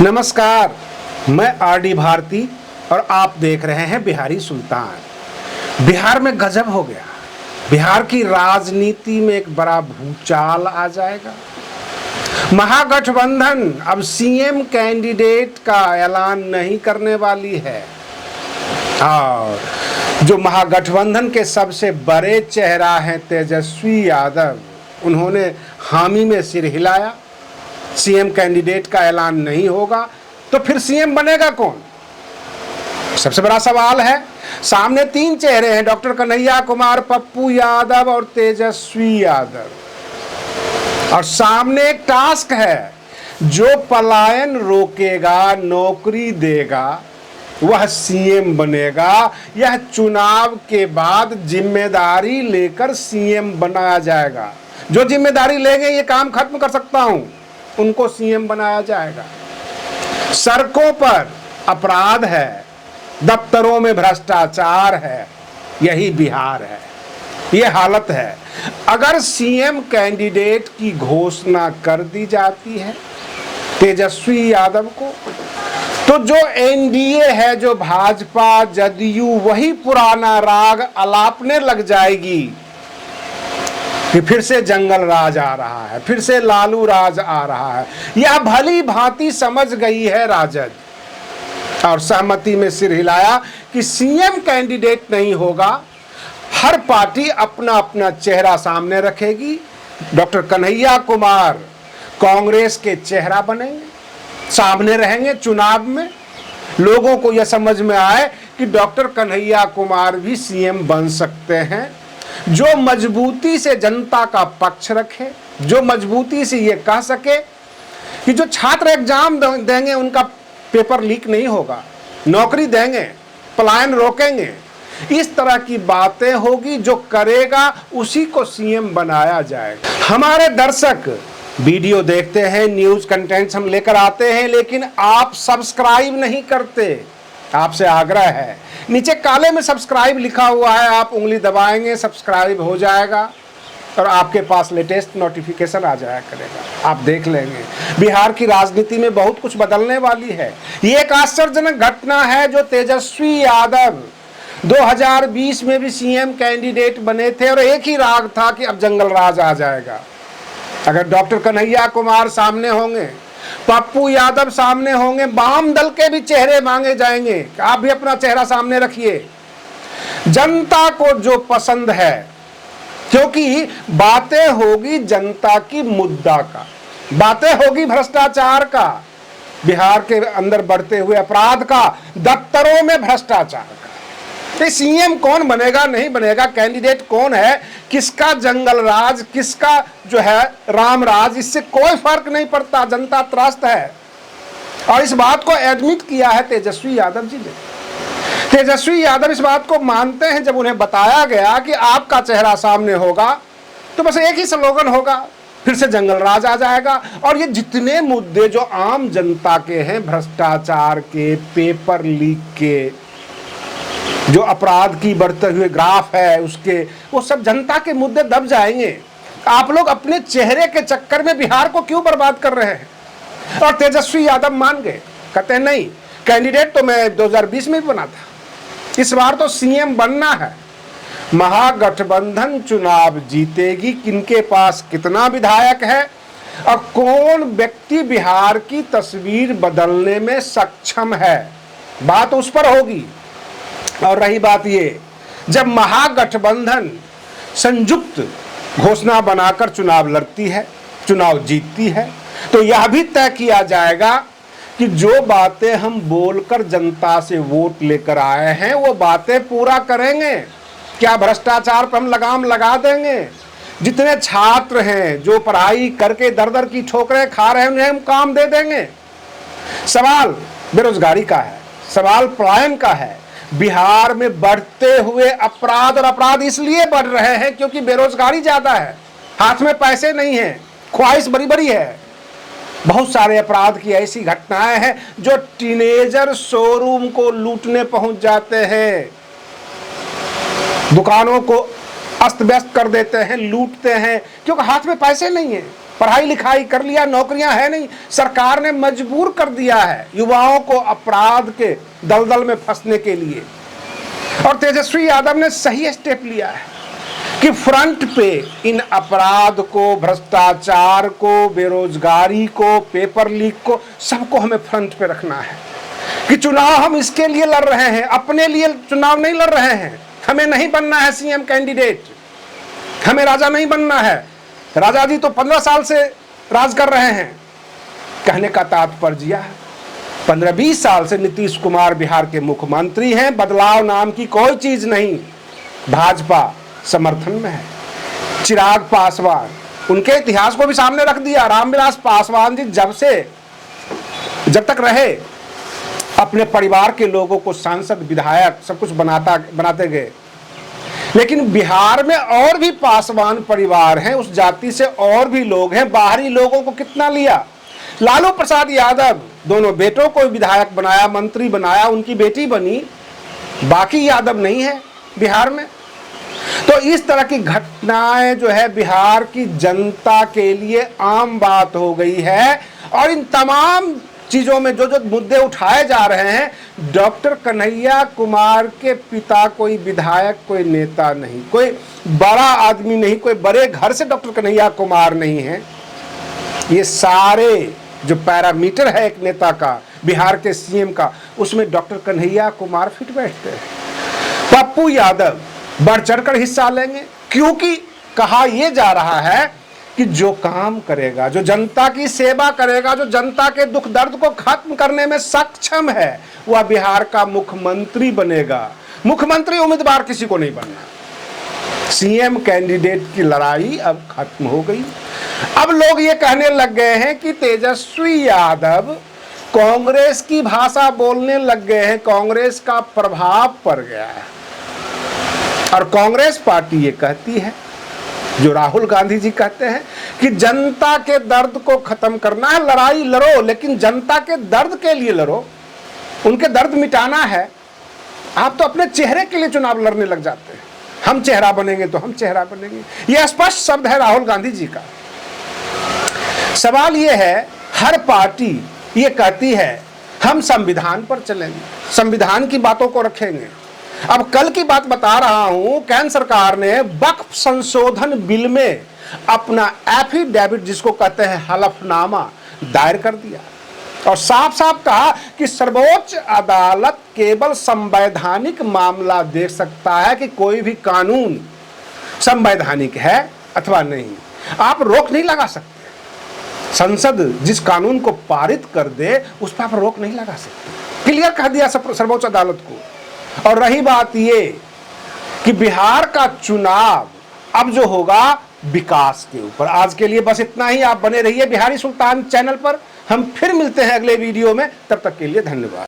नमस्कार, मैं आरडी भारती और आप देख रहे हैं बिहारी सुल्तान। बिहार में गजब हो गया। बिहार की राजनीति में एक बड़ा भूचाल आ जाएगा। महागठबंधन अब सीएम कैंडिडेट का ऐलान नहीं करने वाली है और जो महागठबंधन के सबसे बड़े चेहरा हैं तेजस्वी यादव, उन्होंने हामी में सिर हिलाया। सीएम कैंडिडेट का ऐलान नहीं होगा तो फिर सीएम बनेगा कौन? सबसे बड़ा सवाल है। सामने तीन चेहरे हैं, डॉक्टर कन्हैया कुमार, पप्पू यादव और तेजस्वी यादव। और सामने एक टास्क है, जो पलायन रोकेगा, नौकरी देगा, वह सीएम बनेगा। यह चुनाव के बाद जिम्मेदारी लेकर सीएम बनाया जाएगा। जो जिम्मेदारी लेंगे ये काम खत्म कर सकता हूं, उनको सीएम बनाया जाएगा। सड़कों पर अपराध है, दफ्तरों में भ्रष्टाचार है, यही बिहार है, ये हालत है। अगर सीएम कैंडिडेट की घोषणा कर दी जाती है तेजस्वी यादव को, तो जो एनडीए है, जो भाजपा जदयू, वही पुराना राग अलापने लग जाएगी कि फिर से जंगल राज आ रहा है, फिर से लालू राज आ रहा है। यह भली भांति समझ गई है राजद और सहमति में सिर हिलाया कि सीएम कैंडिडेट नहीं होगा। हर पार्टी अपना अपना चेहरा सामने रखेगी। डॉक्टर कन्हैया कुमार कांग्रेस के चेहरा बनेंगे, सामने रहेंगे चुनाव में। लोगों को यह समझ में आए कि डॉक्टर कन्हैया कुमार भी सीएम बन सकते हैं। जो मजबूती से जनता का पक्ष रखे, जो मजबूती से ये कह सके कि जो छात्र एग्जाम देंगे उनका पेपर लीक नहीं होगा, नौकरी देंगे, पलायन रोकेंगे, इस तरह की बातें होगी। जो करेगा उसी को सीएम बनाया जाएगा। हमारे दर्शक वीडियो देखते हैं, न्यूज कंटेंट्स हम लेकर आते हैं, लेकिन आप सब्सक्राइब नहीं करते। आपसे आग्रह है, नीचे काले में सब्सक्राइब लिखा हुआ है, आप उंगली दबाएंगे, सब्सक्राइब हो जाएगा और आपके पास लेटेस्ट नोटिफिकेशन आ जाया करेगा। आप देख लेंगे बिहार की राजनीति में बहुत कुछ बदलने वाली है। ये एक आश्चर्यजनक घटना है। जो तेजस्वी यादव 2020 में भी सीएम कैंडिडेट बने थे और एक ही राग था कि अब जंगल राज आ जाएगा। अगर डॉक्टर कन्हैया कुमार सामने होंगे, पप्पू यादव सामने होंगे, वाम दल के भी चेहरे मांगे जाएंगे। आप भी अपना चेहरा सामने रखिए। जनता को जो पसंद है, क्योंकि बातें होगी जनता की मुद्दा का, बातें होगी भ्रष्टाचार का, बिहार के अंदर बढ़ते हुए अपराध का, दफ्तरों में भ्रष्टाचार का। तो सीएम कौन बनेगा, नहीं बनेगा, कैंडिडेट कौन है, किसका जंगल राज, किसका जो है राम राज, इससे कोई फर्क नहीं पड़ता। जनता त्रस्त है और इस बात को एडमिट किया है तेजस्वी यादव जी ने। तेजस्वी यादव इस बात को मानते हैं। जब उन्हें बताया गया कि आपका चेहरा सामने होगा तो बस एक ही स्लोगन होगा, फिर से जंगल राज आ जाएगा। और ये जितने मुद्दे जो आम जनता के हैं, भ्रष्टाचार के, पेपर लीक के, जो अपराध की बढ़ते हुए ग्राफ है उसके, वो सब जनता के मुद्दे दब जाएंगे। आप लोग अपने चेहरे के चक्कर में बिहार को क्यों बर्बाद कर रहे हैं? और तेजस्वी यादव मान गए, कहते हैं नहीं, कैंडिडेट तो मैं 2020 में भी बना था, इस बार तो सीएम बनना है। महागठबंधन चुनाव जीतेगी। किनके पास कितना विधायक है और कौन व्यक्ति बिहार की तस्वीर बदलने में सक्षम है, बात उस पर होगी। और रही बात ये, जब महागठबंधन संयुक्त घोषणा बनाकर चुनाव लड़ती है, चुनाव जीतती है, तो यह भी तय किया जाएगा कि जो बातें हम बोलकर जनता से वोट लेकर आए हैं वो बातें पूरा करेंगे। क्या भ्रष्टाचार पर हम लगाम लगा देंगे? जितने छात्र हैं जो पढ़ाई करके दर दर की ठोकरें खा रहे हैं, उन्हें हम काम दे देंगे। सवाल बेरोजगारी का है, सवाल पलायन का है। बिहार में बढ़ते हुए अपराध, और अपराध इसलिए बढ़ रहे हैं क्योंकि बेरोजगारी ज्यादा है, हाथ में पैसे नहीं है, ख्वाहिश बड़ी बड़ी है। बहुत सारे अपराध की ऐसी घटनाएं हैं जो टीनेजर शोरूम को लूटने पहुंच जाते हैं, दुकानों को अस्त व्यस्त कर देते हैं, लूटते हैं, क्योंकि हाथ में पैसे नहीं है। पढ़ाई लिखाई कर लिया, नौकरियां है नहीं, सरकार ने मजबूर कर दिया है युवाओं को अपराध के दलदल में फंसने के लिए। और तेजस्वी यादव ने सही स्टेप लिया है कि फ्रंट पे इन अपराध को, भ्रष्टाचार को, बेरोजगारी को, पेपर लीक को, सबको हमें फ्रंट पे रखना है कि चुनाव हम इसके लिए लड़ रहे हैं, अपने लिए चुनाव नहीं लड़ रहे हैं। हमें नहीं बनना है सीएम कैंडिडेट, हमें राजा नहीं बनना है। राजा जी तो 15 साल से राज कर रहे हैं। कहने का तात्पर्य 15-20 साल से नीतीश कुमार बिहार के मुख्यमंत्री हैं, बदलाव नाम की कोई चीज नहीं। भाजपा समर्थन में है। चिराग पासवान, उनके इतिहास को भी सामने रख दिया। रामविलास पासवान जी जब तक रहे अपने परिवार के लोगों को सांसद, विधायक सब कुछ बनाते गए। लेकिन बिहार में और भी पासवान परिवार हैं, उस जाति से और भी लोग हैं। बाहरी लोगों को कितना लिया? लालू प्रसाद यादव दोनों बेटों को विधायक बनाया, मंत्री बनाया, उनकी बेटी बनी, बाकी यादव नहीं है बिहार में। तो इस तरह की घटनाएं जो है बिहार की जनता के लिए आम बात हो गई है। और इन तमाम चीजों में जो जो मुद्दे उठाए जा रहे हैं, डॉक्टर कन्हैया कुमार के पिता कोई विधायक, कोई नेता नहीं, कोई बड़ा आदमी नहीं, कोई बड़े घर से डॉक्टर कन्हैया कुमार नहीं है। ये सारे जो पैरामीटर है एक नेता का, बिहार के सीएम का, उसमें डॉक्टर कन्हैया कुमार फिट बैठते हैं। पप्पू यादव बढ़ चढ़कर हिस्सा लेंगे, क्योंकि कहा यह जा रहा है कि जो काम करेगा, जो जनता की सेवा करेगा, जो जनता के दुख दर्द को खत्म करने में सक्षम है, वह बिहार का मुख्यमंत्री बनेगा। मुख्यमंत्री उम्मीदवार किसी को नहीं बनना। सीएम कैंडिडेट की लड़ाई अब खत्म हो गई। अब लोग ये कहने लग गए हैं कि तेजस्वी यादव कांग्रेस की भाषा बोलने लग गए हैं, कांग्रेस का प्रभाव पड़ गया है। और कांग्रेस पार्टी ये कहती है, जो राहुल गांधी जी कहते हैं, कि जनता के दर्द को खत्म करना है। लड़ाई लड़ो, लेकिन जनता के दर्द के लिए लड़ो, उनके दर्द मिटाना है। आप तो अपने चेहरे के लिए चुनाव लड़ने लग जाते हैं। हम चेहरा बनेंगे तो हम चेहरा बनेंगे, यह स्पष्ट शब्द है राहुल गांधी जी का। सवाल यह है, हर पार्टी ये कहती है हम संविधान पर चलेंगे, संविधान की बातों को रखेंगे। अब कल की बात बता रहा हूं, केंद्र सरकार ने वक्फ संशोधन बिल में अपना एफिडेविट, जिसको कहते हैं हलफनामा, दायर कर दिया और साफ साफ कहा कि सर्वोच्च अदालत केवल संवैधानिक मामला देख सकता है कि कोई भी कानून संवैधानिक है अथवा नहीं। आप रोक नहीं लगा सकते। संसद जिस कानून को पारित कर दे उस पर आप रोक नहीं लगा सकते। क्लियर कह दिया सर्वोच्च अदालत को। और रही बात ये कि बिहार का चुनाव अब जो होगा विकास के ऊपर। आज के लिए बस इतना ही। आप बने रहिए बिहारी सुल्तान चैनल पर। हम फिर मिलते हैं अगले वीडियो में। तब तक के लिए धन्यवाद।